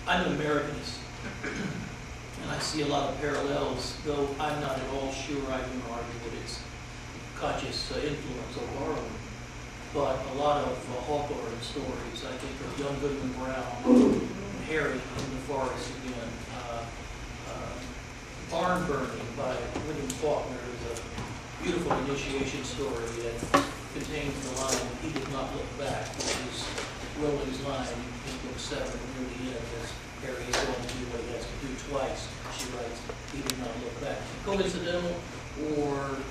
I'm an Americanist, and I see a lot of parallels, though I'm not at all sure I can argue that it's conscious influence or borrowing. But a lot of Hawthorne stories, I think of Young Goodman Brown, and Harry in the Forest again. Barn Burning by William Faulkner is a beautiful initiation story that contains the line, "He did not look back," which is Rowling's line in book 7 near the end, as Harry is going to do what he has to do twice. She writes, "He did not look back." Coincidental, or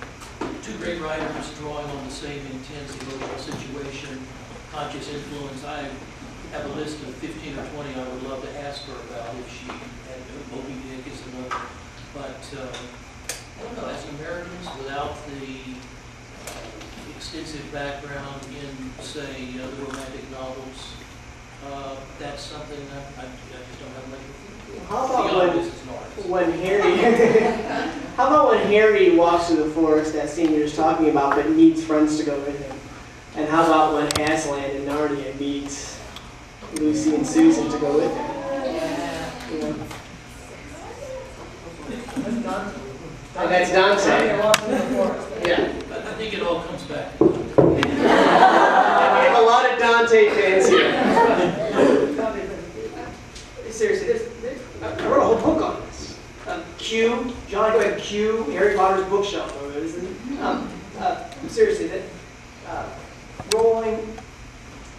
two great writers drawing on the same intense emotional situation, conscious influence. I have a list of 15 or 20 I would love to ask her about if she had. Moby Dick is another. But I don't know, as Americans, without the extensive background in, say, the romantic novels, that's something I just don't have much. How about when Harry? How about when Harry walks through the forest, that scene you're just talking about, but needs friends to go with him? And how about when Aslan in Narnia needs Lucy and Susan to go with him? You know? And that's Dante. Yeah. I think it all comes back. We have a lot of Dante fans here. Seriously, I wrote a whole book on this. Q, John, go ahead. Q, Harry Potter's bookshelf. Seriously, Rowling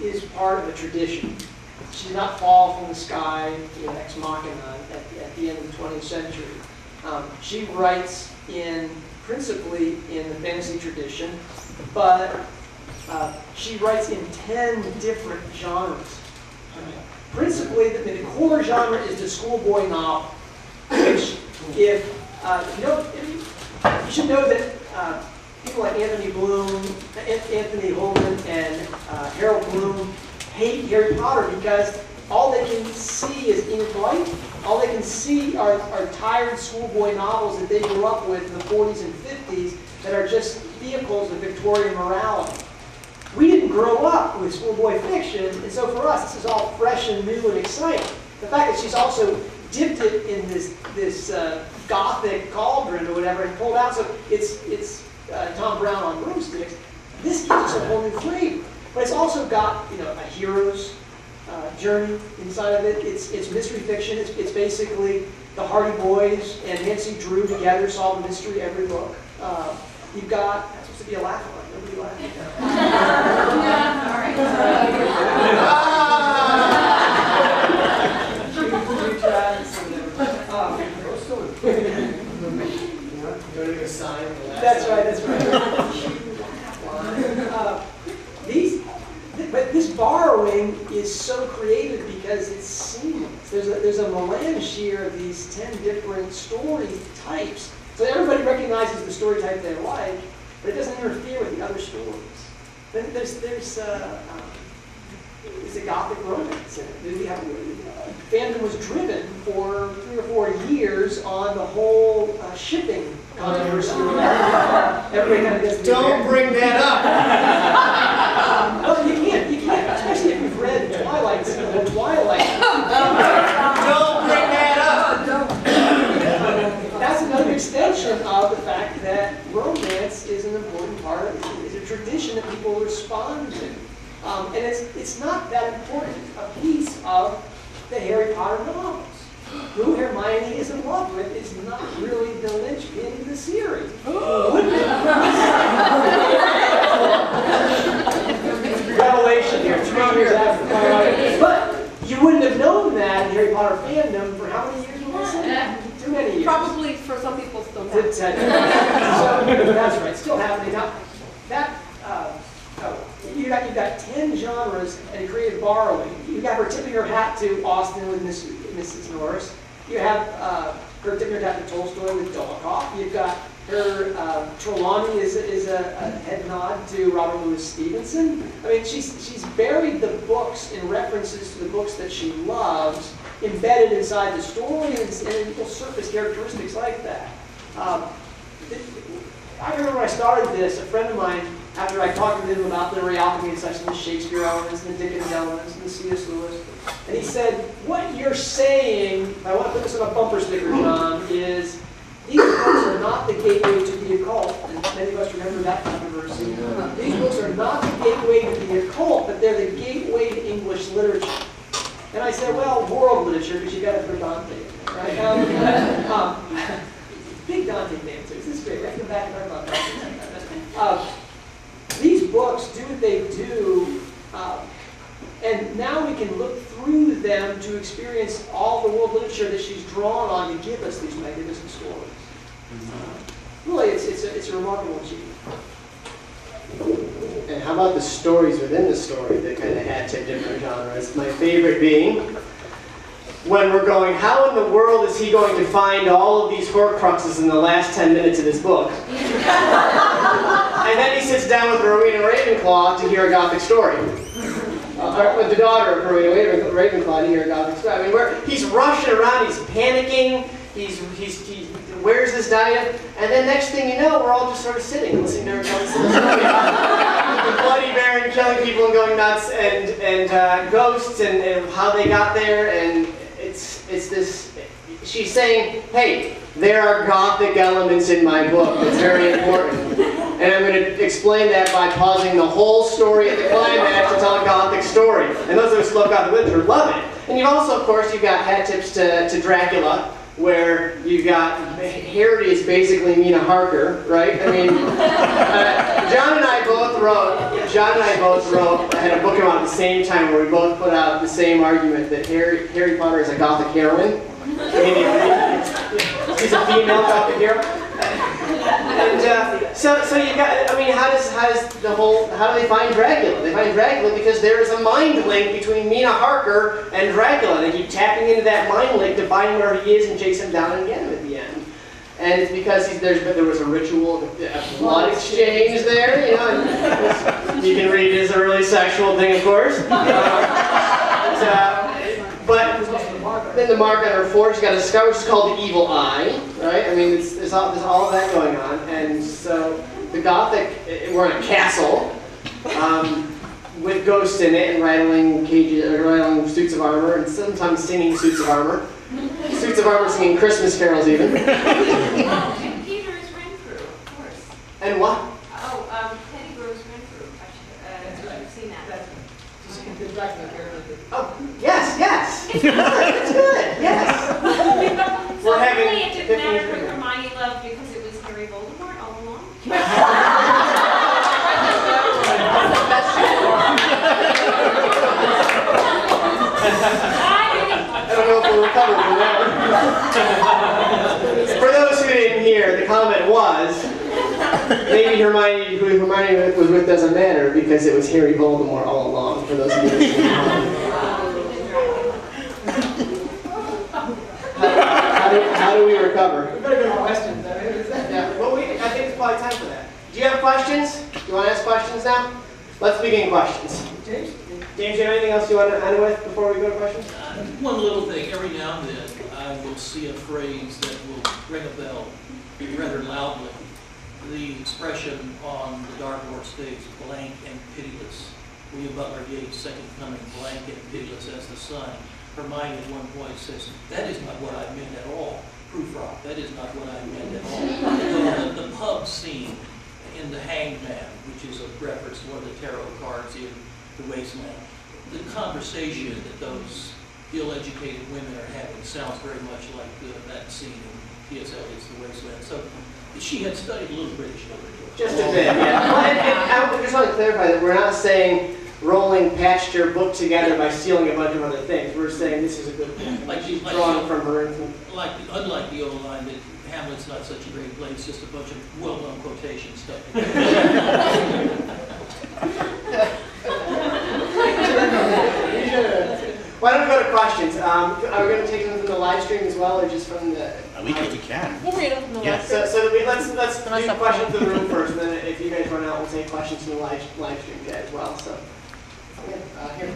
is part of a tradition. She did not fall from the sky, ex machina, at the end of the 20th century. She writes principally in the fantasy tradition, but she writes in 10 different genres. Principally, the core genre is the schoolboy novel, which, if you don't, you should know that people like Anthony Holden, and Harold Bloom hate Harry Potter because all they can see is Enid Blyton. All they can see are tired schoolboy novels that they grew up with in the 40s and 50s that are just vehicles of Victorian morality. We didn't grow up with schoolboy fiction, and so for us, this is all fresh and new and exciting. The fact that she's also dipped it in this gothic cauldron or whatever and pulled out, so it's Tom Brown on broomsticks. This gives us a whole new flavor, but it's also got a hero's journey inside of it. It's mystery fiction. It's basically the Hardy Boys and Nancy Drew together solve a mystery every book. You've got, that's supposed to be a laugh line. Nobody laughing. That's right, that's right. But this borrowing is so creative because it's seamless. There's a melange here of these 10 different story types. So everybody recognizes the story type they like, but it doesn't interfere with the other stories. Then there's a gothic romance in it. Fandom was driven for 3 or 4 years on the whole shipping controversy. Everybody kind of gets Don't bring that up. Well, you can't, especially if you've read Twilight. Don't bring that up. That's another extension of the fact that romance is an important part of it. It's a tradition that people respond to. And it's not that important a piece of the Harry Potter novels. Who Hermione is in love with is not really the linchpin of the series. Wouldn't it? Revelation here, 3 years after. But you wouldn't have known that in Harry Potter fandom for how many years was it? Too many years. Probably for some people still happening. So, that's right, still happening. Now, you've got 10 genres and creative borrowing. You've got her tipping her hat to Austen with Mrs. Norris. You have her tipping her hat to Tolstoy with Dolokhov. You've got her Trelawney is a head nod to Robert Louis Stevenson. I mean, she's buried the books in references to the books that she loves, embedded inside the story, and will surface characteristics like that. I remember when I started this, a friend of mine after I talked to him about literary alchemy and such, and the Shakespeare elements, and the Dickens elements, and the C.S. Lewis, and he said, what you're saying, I want to put this on a bumper sticker, John, is these books are not the gateway to the occult. And many of us remember that controversy. These books are not the gateway to the occult, but they're the gateway to English literature. And I said, well, world literature, because you got to throw Dante in there, right? Big Dante fan, too. This is great. Right in the back of our Dante. These books do what they do, and now we can look through them to experience all the world literature that she's drawn on to give us these magnificent stories. Really, it's a remarkable achievement. And how about the stories within the story that kind of add to different genres? My favorite being when we're going, how in the world is he going to find all of these Horcruxes in the last 10 minutes of this book? And then he sits down with Rowena Ravenclaw to hear a Gothic story. Or the daughter of Rowena Ravenclaw to hear a Gothic story. I mean, he's rushing around, he's panicking, he where's this diet? And then next thing you know, we're all just sort of sitting, listening to her tell us the story. The bloody baron killing people and going nuts, and ghosts, and how they got there, and it's this. She's saying, hey, there are Gothic elements in my book. It's very important. And I'm going to explain that by pausing the whole story at the climax to tell a Gothic story. And those of us who love Gothic literature love it. And you've also, of course, you've got hat tips to Dracula, where you've got, Harry is basically Mina Harker, right? I mean, John and I both had a book come out at the same time where we both put out the same argument that Harry Potter is a Gothic heroine. She's a female Gothic hero. And so you got, I mean, how do they find Dracula? They find Dracula because there is a mind link between Mina Harker and Dracula. They keep tapping into that mind link to find where he is and chase him down and get him at the end. And it's because there was a ritual, a blood exchange there, you know, and you can read it as a really sexual thing, of course. But then the mark on her forehead, she's got a scar which is called the evil eye, right? I mean, there's all of that going on. And so the Gothic, we're in a castle with ghosts in it and rattling cages, rattling suits of armor, and sometimes singing suits of armor. Suits of armor singing Christmas carols even. And Peter is Renfrew, of course. And what? Oh, Teddy Rose Renfrew. I've seen that. Oh, yes. It's good, yes. So really it didn't matter who Hermione loved because it was Harry Voldemort all along? I don't know if we'll recover from that one. For those who didn't hear, the comment was, maybe Hermione, who Hermione was with doesn't matter because it was Harry Voldemort all along, for those of you who didn't hear. How do we recover? We better go to questions. Yeah, well, I think it's probably time for that. Do you have questions? Do you want to ask questions now? Let's begin questions. James, do you have anything else you want to end with before we go to questions? One little thing. Every now and then, I will see a phrase that will ring a bell rather loudly. The expression on the dartboard states, blank and pitiless. William Butler Yeats' Second Coming, blank and pitiless as the sun. Hermione at one point says, that is not what I meant at all. Prufrock, that is not what I meant at all. The pub scene in The Hanged Man, which is a reference to one of the tarot cards in The Wasteland. The conversation that those ill-educated women are having sounds very much like that scene in T.S. Eliot's The Wasteland. So she had studied a little British literature. Just a bit, yeah. Well, and I just want to clarify that we're not saying Rowling patched your book together by stealing a bunch of other things. We're saying this is a good thing. Like she's drawn from her influence. Unlike the old line that Hamlet's not such a great play, it's just a bunch of well-known quotations stuff. Why don't we go to questions? Are we going to take them from the live stream as well, or just from the? We can. We'll read them from the Yes. left. So let's do questions in the room first, and then if you guys run out, we'll take questions from the live stream as well. So, yeah, here.